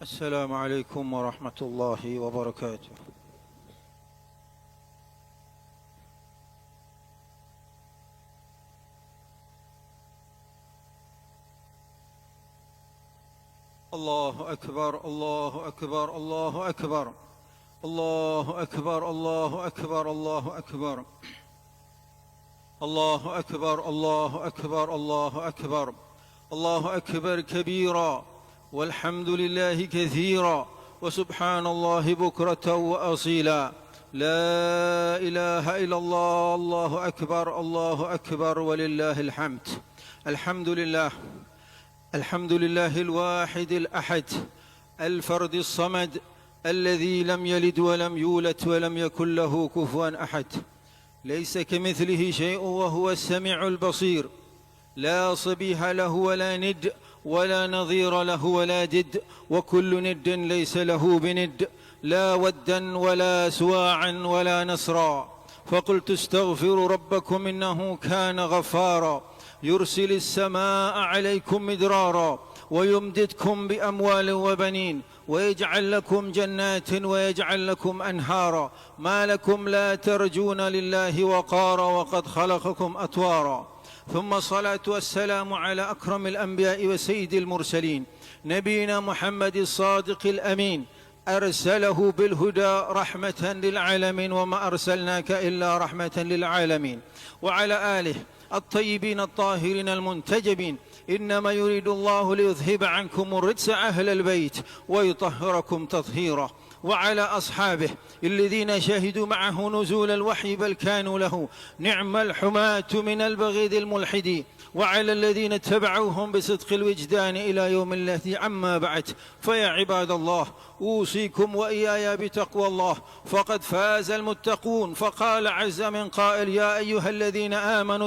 السلام عليكم ورحمة الله وبركاته. الله أكبر الله أكبر الله أكبر الله أكبر الله أكبر الله أكبر الله أكبر الله أكبر الله أكبر الله أكبر كبيرا والحمد لله كثيرا وسبحان الله بكرة وأصيلا لا إله إلا الله الله أكبر الله أكبر ولله الحمد. الحمد لله الحمد لله الواحد الأحد الفرد الصمد الذي لم يلد ولم يولد ولم يكن له كفوا أحد ليس كمثله شيء وهو السميع البصير لا صبيح له ولا ند ولا نظير له ولا دد وكل ند ليس له بند لا ودا ولا سواعا ولا نصرا فقلت استغفروا ربكم إنه كان غفارا يرسل السماء عليكم مدرارا ويمددكم بأموال وبنين ويجعل لكم جنات ويجعل لكم أنهارا ما لكم لا ترجون لله وقارا وقد خلقكم أطوارا ثم الصلاة والسلام على أكرم الأنبياء وسيد المرسلين نبينا محمد الصادق الأمين أرسله بالهدى رحمة للعالمين وما أرسلناك إلا رحمة للعالمين وعلى آله الطيبين الطاهرين المنتجبين إنما يريد الله ليذهب عنكم الرجس أهل البيت ويطهركم تطهيرا وعلى أصحابه الذين شهدوا معه نزول الوحي بل كانوا له نعم الحماة من البغيض الملحد وعلى الذين اتبعوهم بصدق الوجدان إلى يوم الذي عما بعد فيا عباد الله أوصيكم وإياي بتقوى الله فقد فاز المتقون فقال عز من قائل يا أيها الذين آمنوا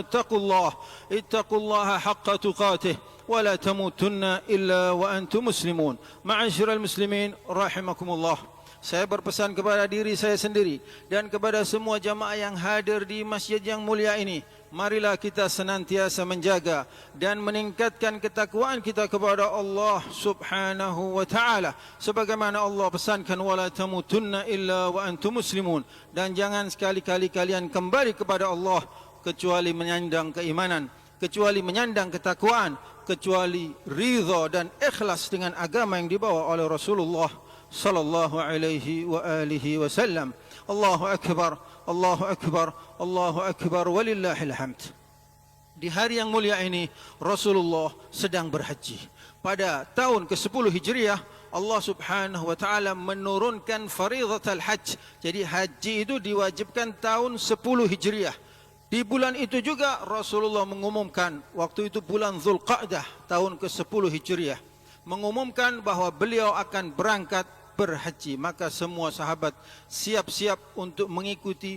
اتقوا الله حق تقاته ولا تموتن إلا وأنتم مسلمون. Ma'asyiral muslimin rahimakumullah. Saya berpesan kepada diri saya sendiri dan kepada semua jamaah yang hadir di masjid yang mulia ini, marilah kita senantiasa menjaga dan meningkatkan ketakwaan kita kepada Allah Subhanahu wa taala sebagaimana Allah pesankan wala tamutunna illa wa antum muslimun, dan jangan sekali-kali kalian kembali kepada Allah kecuali menyandang keimanan, kecuali menyandang ketakwaan, kecuali ridha dan ikhlas dengan agama yang dibawa oleh Rasulullah sallallahu alaihi wa alihi wasallam. Allahu akbar, Allahu akbar, Allahu akbar walillahil hamd. Di hari yang mulia ini Rasulullah sedang berhaji. Pada tahun ke-10 Hijriah Allah Subhanahu wa taala menurunkan faridatul hajj. Jadi haji itu diwajibkan tahun 10 Hijriah. Di bulan itu juga Rasulullah mengumumkan, waktu itu bulan Zulqa'dah tahun ke-10 Hijriah, mengumumkan bahwa beliau akan berangkat berhaji. Maka semua sahabat siap-siap untuk mengikuti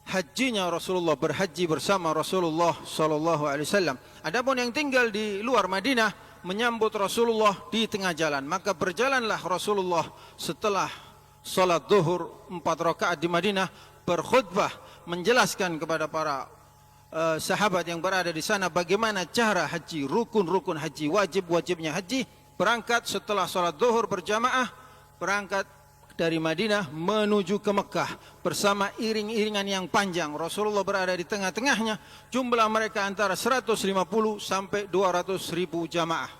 hajinya Rasulullah, berhaji bersama Rasulullah sallallahu alaihi wasallam. Adapun yang tinggal di luar Madinah menyambut Rasulullah di tengah jalan. Maka berjalanlah Rasulullah setelah salat zuhur 4 rakaat di Madinah, berkhutbah menjelaskan kepada para sahabat yang berada di sana bagaimana cara haji, rukun-rukun haji, wajib-wajibnya haji. Berangkat setelah salat zuhur berjamaah, berangkat dari Madinah menuju ke Mekah bersama iring-iringan yang panjang. Rasulullah berada di tengah-tengahnya, jumlah mereka antara 150 sampai 200 ribu jamaah.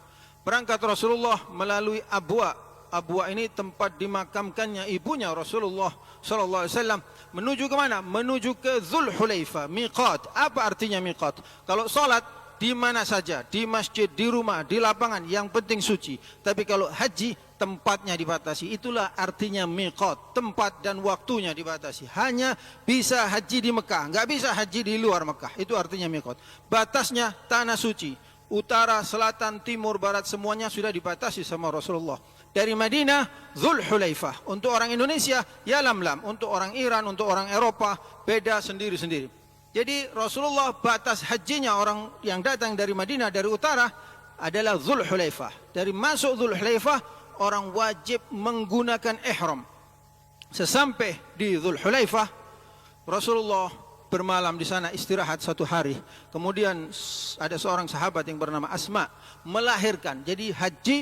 Berangkat Rasulullah melalui Abwa. Abwa ini tempat dimakamkannya ibunya Rasulullah sallallahu alaihi wasallam. Menuju ke mana? Menuju ke Dzulhulaifah, miqat. Apa artinya miqat? Kalau salat di mana saja, di masjid, di rumah, di lapangan, yang penting suci. Tapi kalau haji tempatnya dibatasi. Itulah artinya miqat, tempat dan waktunya dibatasi. Hanya bisa haji di Mekah, enggak bisa haji di luar Mekah. Itu artinya miqat. Batasnya tanah suci. Utara, selatan, timur, barat semuanya sudah dibatasi sama Rasulullah. Dari Madinah, Dzulhulaifah. Untuk orang Indonesia, Yalamlam. Untuk orang Iran, untuk orang Eropa, beda sendiri-sendiri. Jadi Rasulullah batas hajinya orang yang datang dari Madinah, dari utara, adalah Dzulhulaifah. Dari masuk Dzulhulaifah, orang wajib menggunakan ihram. Sesampai di Dzulhulaifah, Rasulullah bermalam di sana, istirahat 1 hari. Kemudian ada seorang sahabat yang bernama Asma melahirkan. Jadi haji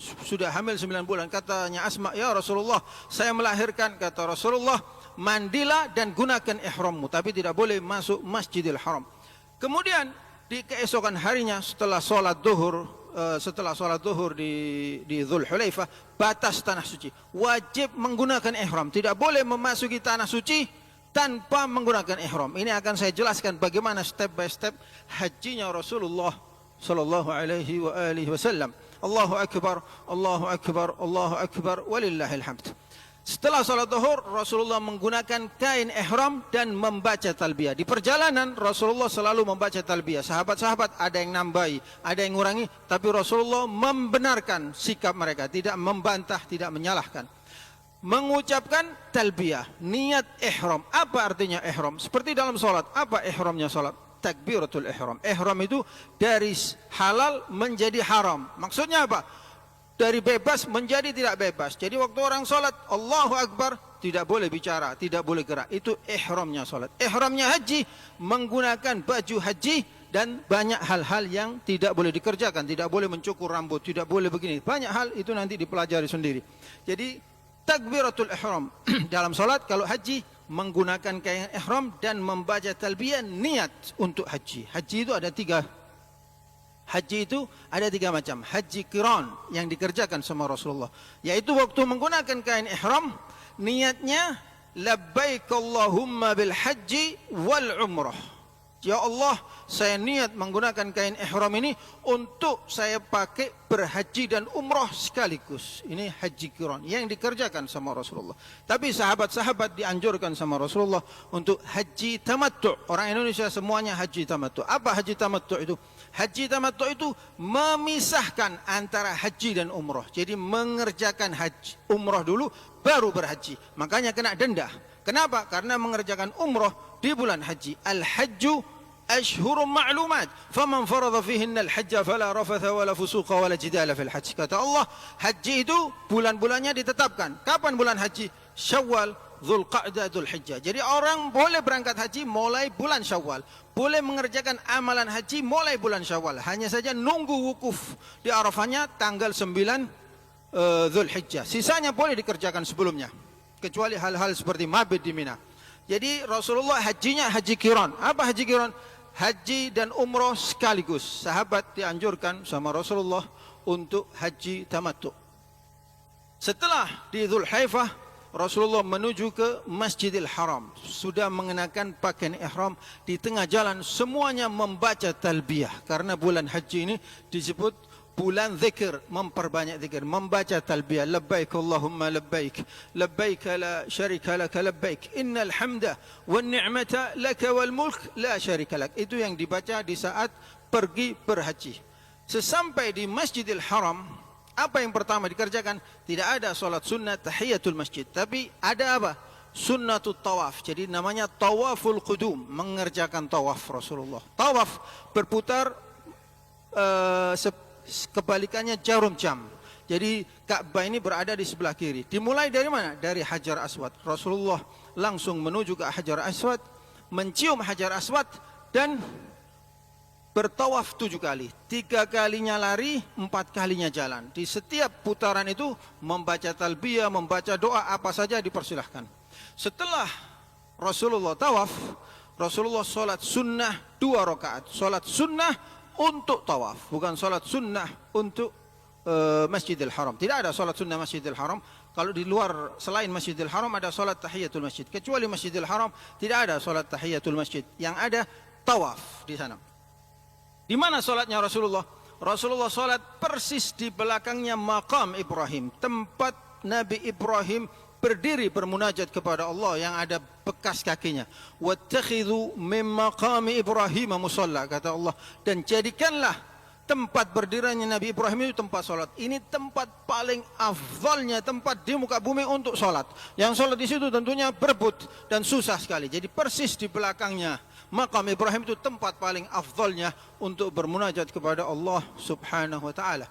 sudah hamil 9 bulan. Katanya Asma, ya Rasulullah, saya melahirkan. Kata Rasulullah, mandilah dan gunakan ihrammu, tapi tidak boleh masuk Masjidil Haram. Kemudian di keesokan harinya setelah sholat duhur di Dzul Hulaifah, batas tanah suci, wajib menggunakan ihram, tidak boleh memasuki tanah suci tanpa menggunakan ihram. Ini akan saya jelaskan bagaimana step by step hajinya Rasulullah sallallahu alaihi wasallam. Allahu akbar, Allahu akbar, Allahu akbar, walillahil hamd. Setelah salat zuhur, Rasulullah menggunakan kain ihram dan membaca talbiyah. Di perjalanan Rasulullah selalu membaca talbiyah. Sahabat-sahabat ada yang nambahi, ada yang ngurangi, tapi Rasulullah membenarkan sikap mereka, tidak membantah, tidak menyalahkan. Mengucapkan talbiyah, niat ihram. Apa artinya ihram? Seperti dalam salat, apa ihramnya salat? Takbiratul ihram. Ihram itu dari halal menjadi haram. Maksudnya apa? Dari bebas menjadi tidak bebas. Jadi waktu orang sholat, Allahu Akbar, tidak boleh bicara, tidak boleh gerak. Itu ihramnya sholat. Ihramnya haji, menggunakan baju haji, dan banyak hal-hal yang tidak boleh dikerjakan. Tidak boleh mencukur rambut, tidak boleh begini. Banyak hal itu nanti dipelajari sendiri. Jadi takbiratul ihram dalam sholat, kalau haji menggunakan kain ihram dan membaca talbiyah, niat untuk haji. Haji itu ada tiga macam. Haji qiran yang dikerjakan sama Rasulullah, yaitu waktu menggunakan kain ihram, niatnya labbaik Allahumma bil haji wal umrah. Ya Allah, saya niat menggunakan kain ihram ini untuk saya pakai berhaji dan umrah sekaligus. Ini haji qiran yang dikerjakan sama Rasulullah. Tapi sahabat-sahabat dianjurkan sama Rasulullah untuk haji tamattu'. Orang Indonesia semuanya haji tamattu'. Apa haji tamattu' itu? Haji tamattu' itu memisahkan antara haji dan umrah. Jadi mengerjakan haji umrah dulu baru berhaji. Makanya kena denda. Kenapa? Karena mengerjakan umrah di bulan haji. Al-hajju ashhurum ma'lumat, faman farada fihinna al-hajja fala rafatha wala fusuqa wala jidala fil hajj. Kata Allah, haji itu bulan-bulannya ditetapkan. Kapan bulan haji? Syawal, Dzulqa'dah, Dzulhijjah. Jadi orang boleh berangkat haji mulai bulan Syawal, boleh mengerjakan amalan haji mulai bulan Syawal. Hanya saja nunggu wukuf di Arafahnya tanggal 9 Dzulhijjah. Sisanya boleh dikerjakan sebelumnya, kecuali hal-hal seperti mabit di Mina. Jadi Rasulullah hajinya haji qiran. Apa haji qiran? Haji dan umrah sekaligus. Sahabat dianjurkan sama Rasulullah untuk haji tamattu'. Setelah di Dzul Hulaifah, Rasulullah menuju ke Masjidil Haram. Sudah mengenakan pakaian ihram. Di tengah jalan semuanya membaca talbiyah. Karena bulan haji ini disebut bulan zikir, memperbanyak zikir, membaca talbiyah. Labbaik Allahumma labbaik, labbaik la syarika laka labbaik, innal hamda wan ni'mata laka wal mulk la syarika lak. Itu yang dibaca di saat pergi berhaji. Sesampai di Masjidil Haram, apa yang pertama dikerjakan? Tidak ada solat sunnah tahiyatul masjid, tapi ada apa? Sunnatul tawaf. Jadi namanya tawaful qudum, mengerjakan tawaf Rasulullah. Tawaf berputar kebalikannya jarum jam. Jadi Ka'bah ini berada di sebelah kiri. Dimulai dari mana? Dari Hajar Aswad. Rasulullah langsung menuju ke Hajar Aswad, mencium Hajar Aswad dan bertawaf 7 kali. 3 kalinya lari, 4 kalinya jalan. Di setiap putaran itu membaca talbiyah, membaca doa, apa saja dipersilahkan. Setelah Rasulullah tawaf, Rasulullah sholat sunnah 2 rakaat. Sholat sunnah untuk tawaf, bukan sholat sunnah untuk Masjidil Haram. Tidak ada sholat sunnah Masjidil Haram. Kalau di luar selain Masjidil Haram ada sholat tahiyatul masjid. Kecuali Masjidil Haram tidak ada sholat tahiyatul masjid. Yang ada tawaf di sana. Di mana sholatnya Rasulullah? Rasulullah sholat persis di belakangnya maqam Ibrahim, tempat Nabi Ibrahim berdiri bermunajat kepada Allah, yang ada bekas kakinya. Wattakhidhu min maqami Ibrahim musalla, kata Allah, dan jadikanlah tempat berdirinya Nabi Ibrahim itu tempat salat. Ini tempat paling afdalnya tempat di muka bumi untuk salat. Yang salat di situ tentunya berebut dan susah sekali. Jadi persis di belakangnya maqam Ibrahim itu tempat paling afdalnya untuk bermunajat kepada Allah Subhanahu wa taala.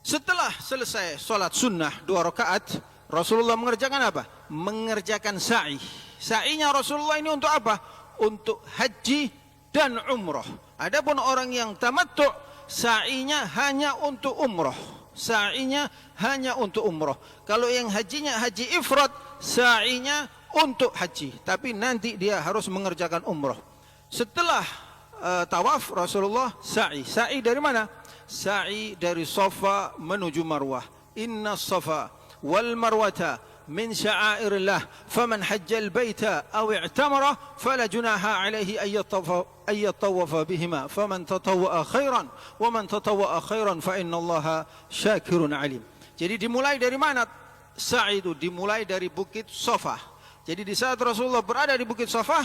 Setelah selesai salat sunnah 2 rakaat, Rasulullah mengerjakan apa? Mengerjakan sa'i. Sa'inya Rasulullah ini untuk apa? Untuk haji dan umrah. Adapun orang yang tamattu', sa'inya hanya untuk umrah. sa'inya hanya untuk umroh. Kalau yang hajinya haji ifrad, sa'inya untuk haji, tapi nanti dia harus mengerjakan umroh. Setelah tawaf Rasulullah sa'i. Sa'i dari mana? Sa'i dari Safa menuju Marwah. Inna Safa wal Marwata min sya'airillah, faman hajjal baita aw i'tamara fala junaha alaihi ay yatawafa bihima, faman tatawwa'a khairan wa man tatawwa'a khairan fa innallaha syakirun alim. Jadi dimulai dari mana? Sa'i itu dimulai dari Bukit Safa. Jadi di saat Rasulullah berada di Bukit Safa,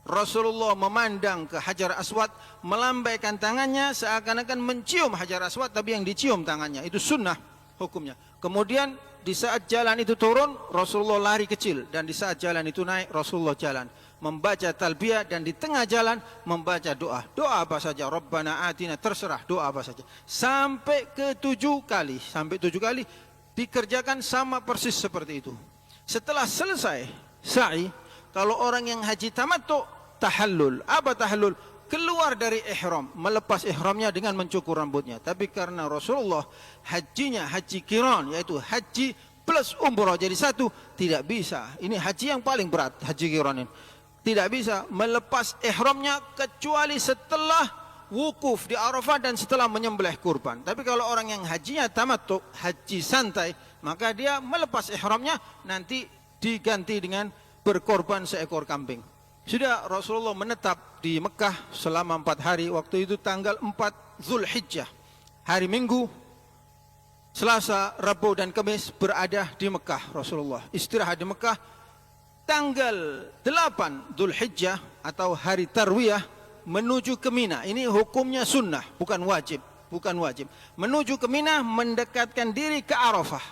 Rasulullah memandang ke Hajar Aswad, melambaikan tangannya seakan-akan mencium Hajar Aswad, tapi yang dicium tangannya. Itu sunnah hukumnya. Kemudian di saat jalan itu turun, Rasulullah lari kecil, dan di saat jalan itu naik, Rasulullah jalan membaca talbiyah, dan di tengah jalan membaca doa. Doa apa saja, Rabbana atina, terserah doa apa saja. Sampai ke 7 kali, dikerjakan sama persis seperti itu. Setelah selesai sa'i, kalau orang yang haji tamattu, tahallul. Apa tahallul? Keluar dari ihram, melepas ihramnya dengan mencukur rambutnya. Tapi karena Rasulullah hajinya haji qiran, yaitu haji plus umrah jadi satu, tidak bisa. Ini haji yang paling berat, haji qiran ini. Tidak bisa melepas ihramnya kecuali setelah wukuf di Arafah dan setelah menyembelih kurban. Tapi kalau orang yang hajinya tamattu, haji santai, maka dia melepas ihramnya, nanti diganti dengan berkorban seekor kambing. Sudah Rasulullah menetap di Mekah selama 4 hari. Waktu itu tanggal 4 Zulhijjah, hari Minggu, Selasa, Rabu dan Kamis berada di Mekah. Rasulullah istirahat di Mekah. Tanggal 8 Zulhijjah atau hari Tarwiyah menuju ke Mina. Ini hukumnya sunnah, bukan wajib. Menuju ke Mina, mendekatkan diri ke Arafah.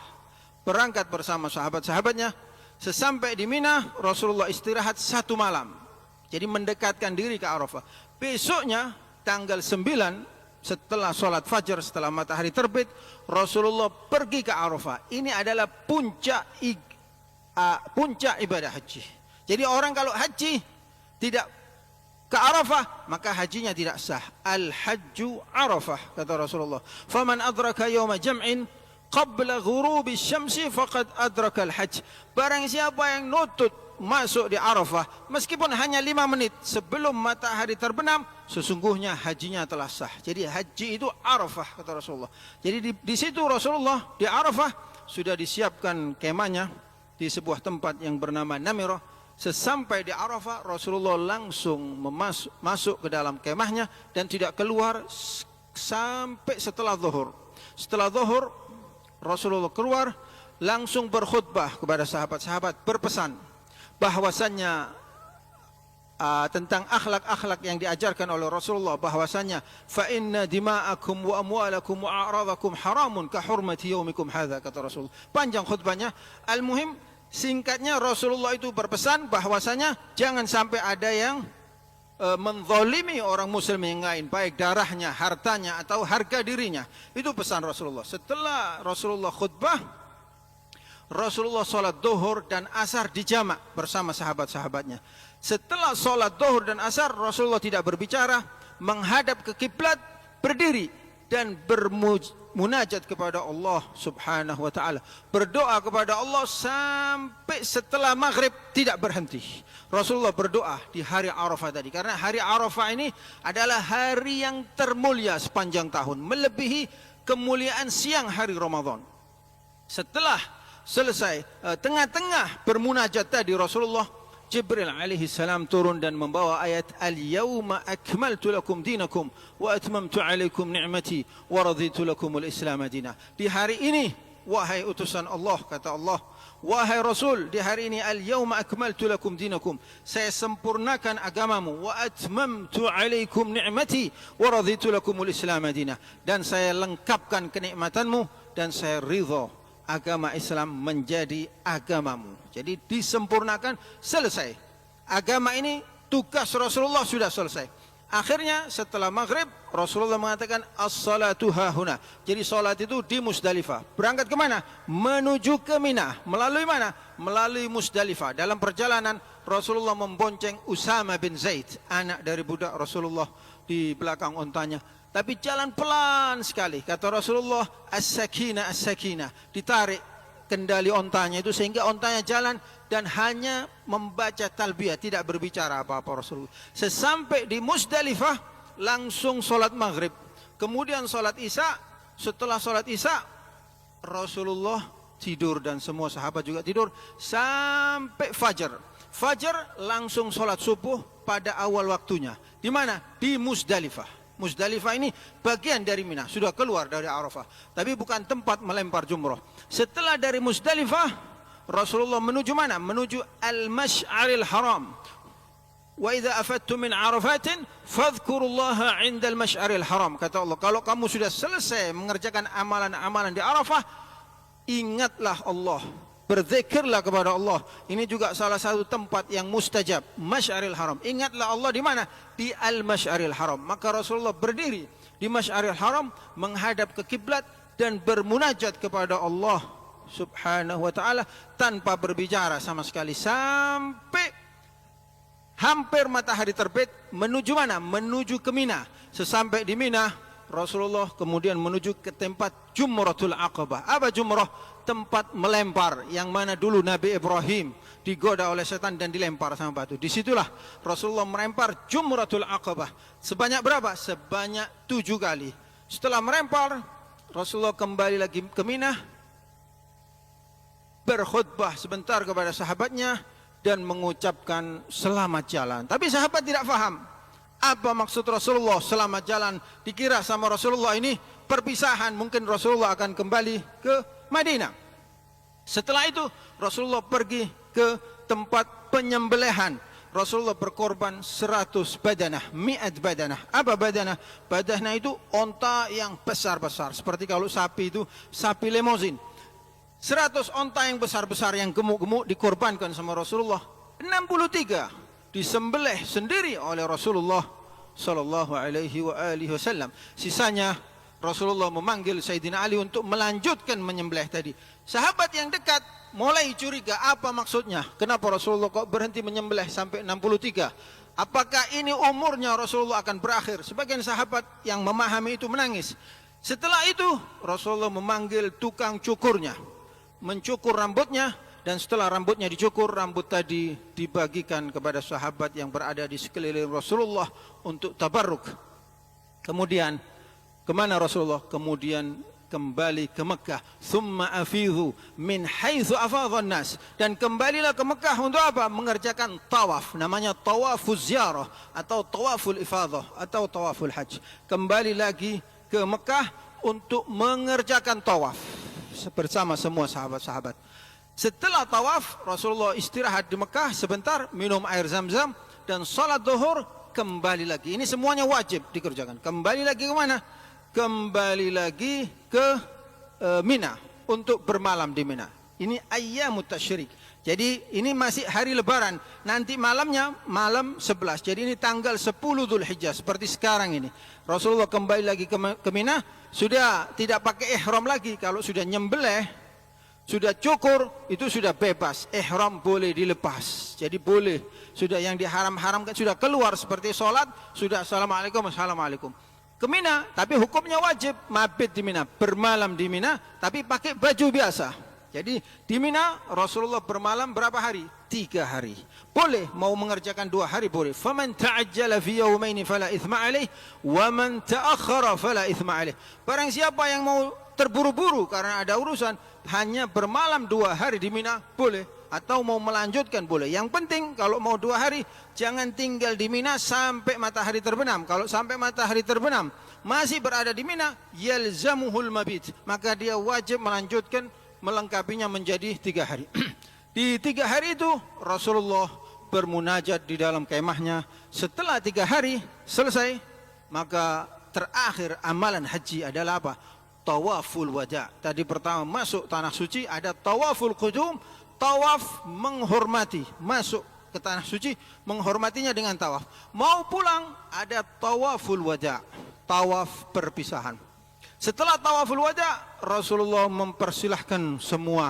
Berangkat bersama sahabat-sahabatnya. Sesampai di Mina, Rasulullah istirahat 1 malam. Jadi mendekatkan diri ke Arafah. Besoknya tanggal 9 setelah sholat fajar, setelah matahari terbit, Rasulullah pergi ke Arafah. Ini adalah puncak ibadah haji. Jadi orang kalau haji tidak ke Arafah, maka hajinya tidak sah. Al-hajju Arafah, kata Rasulullah. Faman adraka yawma jam'in qabla ghurubi syamsi faqad adraka al-hajj. Barang siapa yang nutut masuk di Arafah meskipun hanya 5 menit sebelum matahari terbenam, sesungguhnya hajinya telah sah. Jadi haji itu Arafah, kata Rasulullah. Jadi di situ Rasulullah di Arafah sudah disiapkan kemahnya di sebuah tempat yang bernama Namirah. Sesampai di Arafah, Rasulullah langsung masuk ke dalam kemahnya dan tidak keluar sampai setelah zuhur. Setelah zuhur Rasulullah keluar, langsung berkhutbah kepada sahabat-sahabat, berpesan bahwasannya tentang akhlak-akhlak yang diajarkan oleh Rasulullah, bahwasannya fa inna dima'akum wa amwalakum wa a'radakum haramun ka hurmati yaumikum hadza, kata Rasulullah. Panjang khutbahnya. Al-muhim, singkatnya Rasulullah itu berpesan bahwasanya jangan sampai ada yang menzalimi orang muslim yang lain, baik darahnya, hartanya atau harga dirinya. Itu pesan Rasulullah. Setelah Rasulullah khutbah, Rasulullah sholat duhur dan asar di jamak bersama sahabat-sahabatnya. Setelah sholat duhur dan asar, Rasulullah tidak berbicara, menghadap ke kiblat, berdiri dan bermunajat kepada Allah subhanahu wa ta'ala. Berdoa kepada Allah sampai setelah maghrib, tidak berhenti. Rasulullah berdoa di hari Arafah tadi. Karena hari Arafah ini adalah hari yang termulia sepanjang tahun, melebihi kemuliaan siang hari Ramadan. Setelah selesai tengah-tengah bermunajat tadi, Rasulullah, Jibril alaihi salam turun dan membawa ayat Al-yawma akmaltu lakum dinakum wa atmamtu alaikum ni'mati wa raditu lakumul Islam madina. Di hari ini, wahai utusan Allah, kata Allah, wahai Rasul, di hari ini Al-yawma akmaltu lakum dinakum, saya sempurnakan agamamu, wa atmamtu alaikum ni'mati wa raditu lakumul Islam madina, dan saya lengkapkan kenikmatanmu dan saya ridha agama Islam menjadi agamamu. Jadi disempurnakan, selesai. Agama ini, tugas Rasulullah sudah selesai. Akhirnya setelah maghrib, Rasulullah mengatakan as-salatu hahuna. Jadi salat itu di Musdalifah. Berangkat ke mana? Menuju ke Mina. Melalui mana? Melalui Musdalifah. Dalam perjalanan, Rasulullah membonceng Usama bin Zaid, anak dari budak Rasulullah, di belakang untanya. tapi jalan pelan sekali. Kata Rasulullah, as-sakinah, as-sakinah. Ditarik kendali ontanya itu sehingga ontanya jalan dan hanya membaca talbiyah, tidak berbicara apa-apa Rasulullah. Sesampai di Musdalifah langsung sholat maghrib, kemudian sholat isya. Setelah sholat isya Rasulullah tidur dan semua sahabat juga tidur sampai fajar. Fajar langsung sholat subuh pada awal waktunya. Di mana? Di Musdalifah. Musdalifah ini bagian dari Mina, sudah keluar dari Arafah, tapi bukan tempat melempar jumrah. Setelah dari Musdalifah, Rasulullah menuju mana? Menuju Al-Mash'aril Haram. Wa idza afattum min Arafatin fadhkurullaha 'inda al-Mash'aril Haram. Kata Allah, kalau kamu sudah selesai mengerjakan amalan-amalan di Arafah, ingatlah Allah, berzikirlah kepada Allah. Ini juga salah satu tempat yang mustajab, Mash'aril Haram. Ingatlah Allah di mana? Di Al-Mash'aril Haram. Maka Rasulullah berdiri di Mash'aril Haram menghadap ke kiblat dan bermunajat kepada Allah Subhanahu wa taala tanpa berbicara sama sekali sampai hampir matahari terbit. Menuju mana? Menuju ke Mina. Sesampai di Mina, Rasulullah kemudian menuju ke tempat Jumratul Aqabah. Apa jumrah? Tempat melempar yang mana dulu Nabi Ibrahim digoda oleh setan dan dilempar sama batu. Disitulah Rasulullah melempar Jumratul Aqabah. Sebanyak berapa? Sebanyak 7 kali. Setelah melempar, Rasulullah kembali lagi ke Mina, berkhutbah sebentar kepada sahabatnya dan mengucapkan selamat jalan. Tapi sahabat tidak faham apa maksud Rasulullah selamat jalan. Dikira sama Rasulullah ini perpisahan, mungkin Rasulullah akan kembali ke Madinah. Setelah itu Rasulullah pergi ke tempat penyembelihan. Rasulullah berkorban 100 badanah, 100 badanah. Apa badanah? Badanah itu onta yang besar-besar. Seperti kalau sapi itu sapi limousin. 100 onta yang besar-besar yang gemuk-gemuk dikorbankan sama Rasulullah. 63 disembelih sendiri oleh Rasulullah sallallahu alaihi wasallam. Sisanya Rasulullah memanggil Sayyidina Ali untuk melanjutkan menyembelih tadi. Sahabat yang dekat mulai curiga, apa maksudnya? Kenapa Rasulullah kok berhenti menyembelih sampai 63? Apakah ini umurnya Rasulullah akan berakhir? Sebagian sahabat yang memahami itu menangis. Setelah itu Rasulullah memanggil tukang cukurnya, mencukur rambutnya, dan setelah rambutnya dicukur, rambut tadi dibagikan kepada sahabat yang berada di sekeliling Rasulullah untuk tabarruk. Kemudian kemana Rasulullah? Kemudian kembali ke Mekah. Thumma afidhu min haitsu afadhan nas. Dan kembalilah ke Mekah untuk apa? Mengerjakan tawaf. Namanya tawafuz ziarah atau tawaful ifadah atau tawaful hajj. Kembali lagi ke Mekah untuk mengerjakan tawaf bersama semua sahabat-sahabat. Setelah tawaf, Rasulullah istirahat di Mekah sebentar, minum air Zam-Zam dan salat zuhur, kembali lagi. Ini semuanya wajib dikerjakan. Kembali lagi ke mana? Kembali lagi ke Mina untuk bermalam di Mina. Ini ayyamut tasyrik. Jadi ini masih hari lebaran. Nanti malamnya malam 11. Jadi ini tanggal 10 Dzulhijjah seperti sekarang ini. Rasulullah kembali lagi ke Mina, sudah tidak pakai ihram lagi. Kalau sudah nyembelih, sudah cukur, itu sudah bebas. Ihram boleh dilepas. Jadi boleh. Sudah yang diharam-haramkan sudah keluar, seperti sholat, sudah assalamualaikum, assalamualaikum. Ke Mina, tapi hukumnya wajib mabit di Mina, bermalam di Mina, tapi pakai baju biasa. Jadi di Mina Rasulullah bermalam berapa hari? 3 hari. Boleh, mau mengerjakan 2 hari boleh. Faman ta'ajjala fi yawmaini fala ithma alaih, wa man ta'akhkhara fala ithma alaih. Barang siapa yang mau terburu-buru karena ada urusan, hanya bermalam 2 hari di Mina boleh, atau mau melanjutkan boleh. Yang penting kalau mau 2 hari jangan tinggal di Mina sampai matahari terbenam. Kalau sampai matahari terbenam masih berada di Mina, yalzamuhul mabit, maka dia wajib melanjutkan, melengkapinya menjadi 3 hari. Di 3 hari itu Rasulullah bermunajat di dalam kemahnya. Setelah 3 hari selesai, maka terakhir amalan haji adalah apa? Tawaful wada'. Tadi pertama masuk tanah suci, ada tawaful qudum, tawaf menghormati, masuk ke tanah suci menghormatinya dengan tawaf. Mau pulang ada tawaful wada', tawaf perpisahan. Setelah tawaful wada', Rasulullah mempersilahkan semua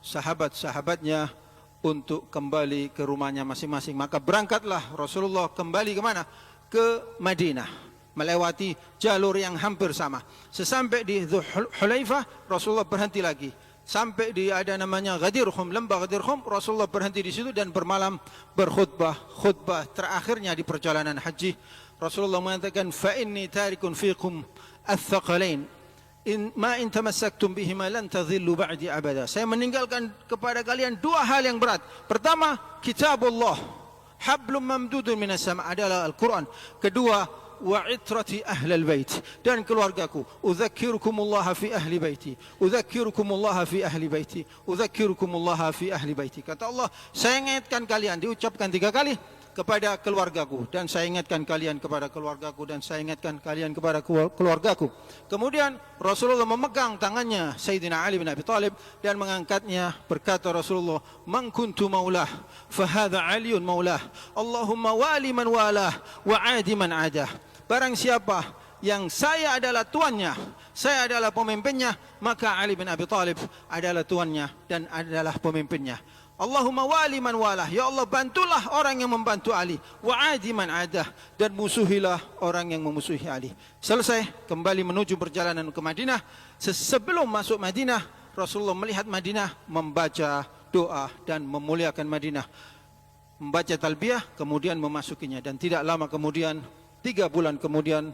sahabat-sahabatnya untuk kembali ke rumahnya masing-masing. Maka berangkatlah Rasulullah kembali ke mana? Ke Madinah. melewati jalur yang hampir sama. Sesampai di Dzul Hulaifah, Rasulullah berhenti lagi. Sampai di ada namanya Ghadir Khum, lembah Ghadir Khum, Rasulullah berhenti di situ dan bermalam khutbah terakhirnya di perjalanan haji. Rasulullah mengatakan, fa inni tarikun fiikum ats-tsaqalain in tamassaktum bihima lan tadhillu ba'di abada. Saya meninggalkan kepada kalian dua hal yang berat. Pertama, kitabullah, hablum mamdudun minas sama', adalah Al-Quran. Kedua, wa itrati ahlal bait, dan keluargaku. Udzakkirukumullah fi ahli baiti, udzakkirukumullah fi ahli baiti, udzakkirukumullah fi ahli baiti. Kata Allah, saya ingatkan kalian, diucapkan 3 kali, kepada keluargaku, dan saya ingatkan kalian kepada keluargaku, dan saya ingatkan kalian kepada keluargaku. Kemudian Rasulullah memegang tangannya Sayyidina Ali bin Abi Thalib dan mengangkatnya. Berkata Rasulullah, man kuntu maulah fahadha aliyun maulah, Allahumma wali man walah wa adi man adah. Barang siapa yang saya adalah tuannya, saya adalah pemimpinnya, maka Ali bin Abi Thalib adalah tuannya dan adalah pemimpinnya. Allahumma wali man walah, ya Allah bantulah orang yang membantu Ali, wa adi man adah, dan musuhilah orang yang memusuhi Ali. Selesai, kembali menuju perjalanan ke Madinah. Sebelum masuk Madinah, Rasulullah melihat Madinah, membaca doa dan memuliakan Madinah, membaca talbiyah, kemudian memasukinya. Dan tidak lama kemudian, 3 bulan kemudian,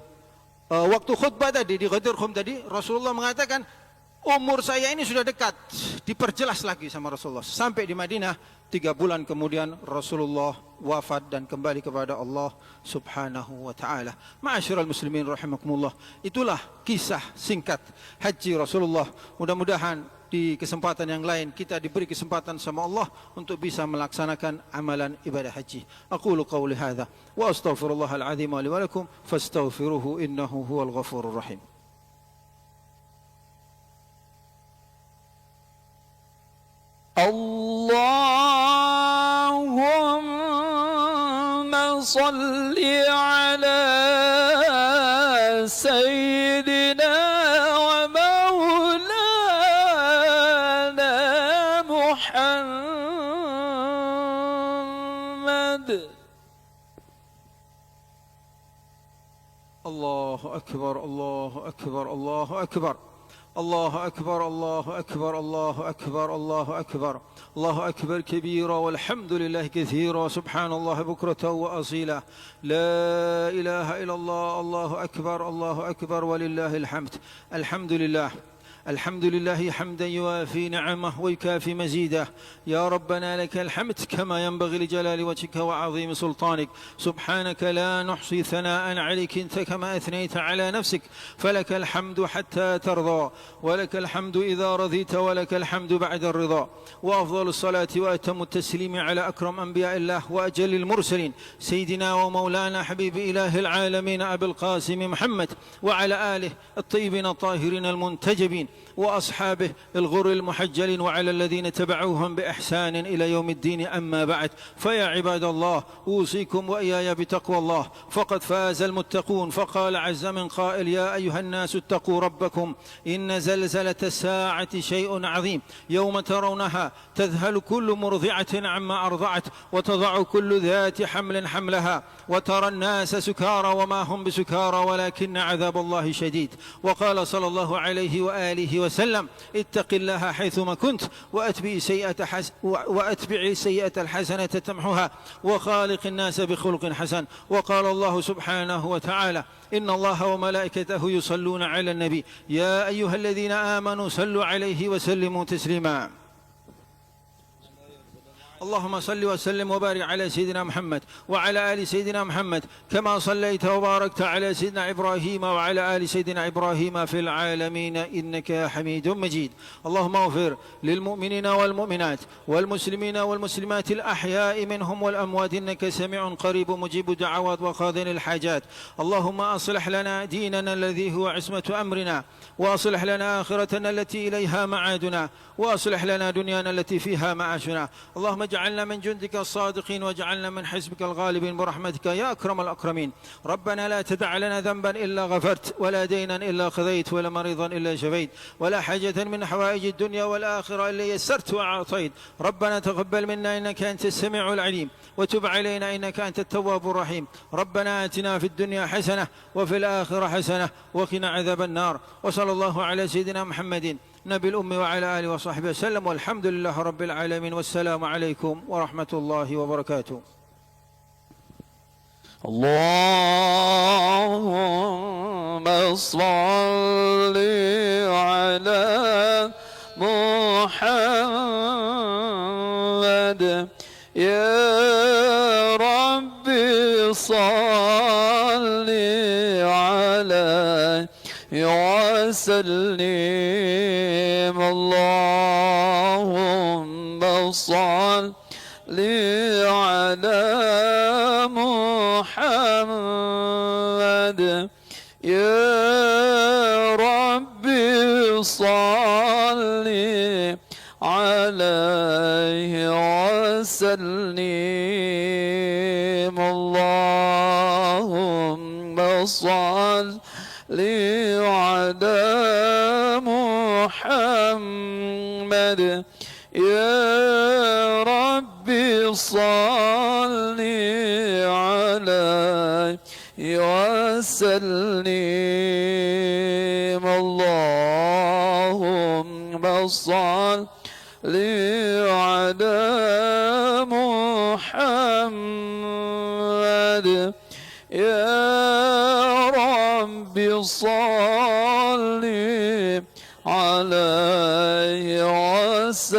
waktu khutbah tadi di Ghadir Khum tadi, Rasulullah mengatakan, umur saya ini sudah dekat. Diperjelas lagi sama Rasulullah. Sampai di Madinah, 3 bulan kemudian Rasulullah wafat dan kembali kepada Allah subhanahu wa ta'ala. Ma'asyiral muslimin rahimakumullah. Itulah kisah singkat haji Rasulullah. Mudah-mudahan di kesempatan yang lain kita diberi kesempatan sama Allah untuk bisa melaksanakan amalan ibadah haji. Aqulu qawli hadza wa astaghfirullahal azim li wa lakum fastaghfiruhu innahu huwal ghafurur rahim. Allahumma salli ala sayyidina wa maulana Muhammad. Allahu akbar, Allahu akbar, Allahu akbar. الله أكبر الله أكبر الله أكبر الله أكبر الله أكبر كبيرا والحمد لله كثيرا سبحان الله بكرة وأصيلا لا إله إلا الله الله أكبر ولله الحمد. الحمد لله الحمد لله حمدا يوافي نعمه ويكافي مزيده. يا ربنا لك الحمد كما ينبغي لجلال وجهك وعظيم سلطانك. سبحانك لا نحصي ثناء عليك أنت كما أثنيت على نفسك. فلك الحمد حتى ترضى ولك الحمد إذا رضيت ولك الحمد بعد الرضا. وأفضل الصلاة وأتم التسليم على أكرم أنبياء الله وأجل المرسلين سيدنا ومولانا حبيب إله العالمين أبي القاسم محمد وعلى آله الطيبين الطاهرين المنتجبين وأصحابه الغر المحجلين وعلى الذين تبعوهم بإحسان إلى يوم الدين. أما بعد، فيا عباد الله أوصيكم وإياي بتقوى الله فقد فاز المتقون. فقال عز من قائل: يا أيها الناس اتقوا ربكم إن زلزلة الساعة شيء عظيم يوم ترونها تذهل كل مرضعة عما أرضعت وتضع كل ذات حمل حملها وترى الناس سكارى وما هم بسكارى ولكن عذاب الله شديد. وقال صلى الله عليه وآله وسلم: اتق الله حيثما كنت وأتبع سيئة الحسنة تمحها وخالق الناس بخلق حسن. وقال الله سبحانه وتعالى: إن الله وملائكته يصلون على النبي يا أيها الذين آمنوا صلوا عليه وسلموا تسليما. اللهم صل وسلم وبارك على سيدنا محمد وعلى آل سيدنا محمد كما صليت وباركت على سيدنا إبراهيم وعلى آل سيدنا إبراهيم في العالمين إنك حميد مجيد. اللهم اغفر للمؤمنين والمؤمنات والمسلمين والمسلمات الأحياء منهم والأموات إنك سميع قريب مجيب الدعوات وقاضي الحاجات. اللهم أصلح لنا ديننا الذي هو عصمة أمرنا وأصلح لنا آخرتنا التي إليها معادنا وأصلح لنا دنيانا التي فيها معاشنا. اللهم واجعلنا من جندك الصادقين، واجعلنا من حزبك الغالبين برحمتك يا أكرم الأكرمين. ربنا لا تدع لنا ذنبا إلا غفرت، ولا دينا إلا قضيت، ولا مريضا إلا شفيت، ولا حاجة من حوائج الدنيا والآخرة إلا يسرت وأعطيت. ربنا تقبل منا إنك أنت السميع العليم، وتب علينا إنك أنت التواب الرحيم. ربنا آتنا في الدنيا حسنة وفي الآخرة حسنة وقنا عذاب النار. وصلى الله على سيدنا محمد نبي الأم وعلى آله وصحبه وسلم، والحمد لله رب العالمين، والسلام عليكم ورحمة الله وبركاته. اللهم صل على محمد يا ربي صل عليه وسلم. اللهم صل على محمد يا ربي صل عليه وسلم. اللهم صل على محمد يا ربي صل عليه وسلم. اللهم صل على محمد يا ربي صل عليه وسلم.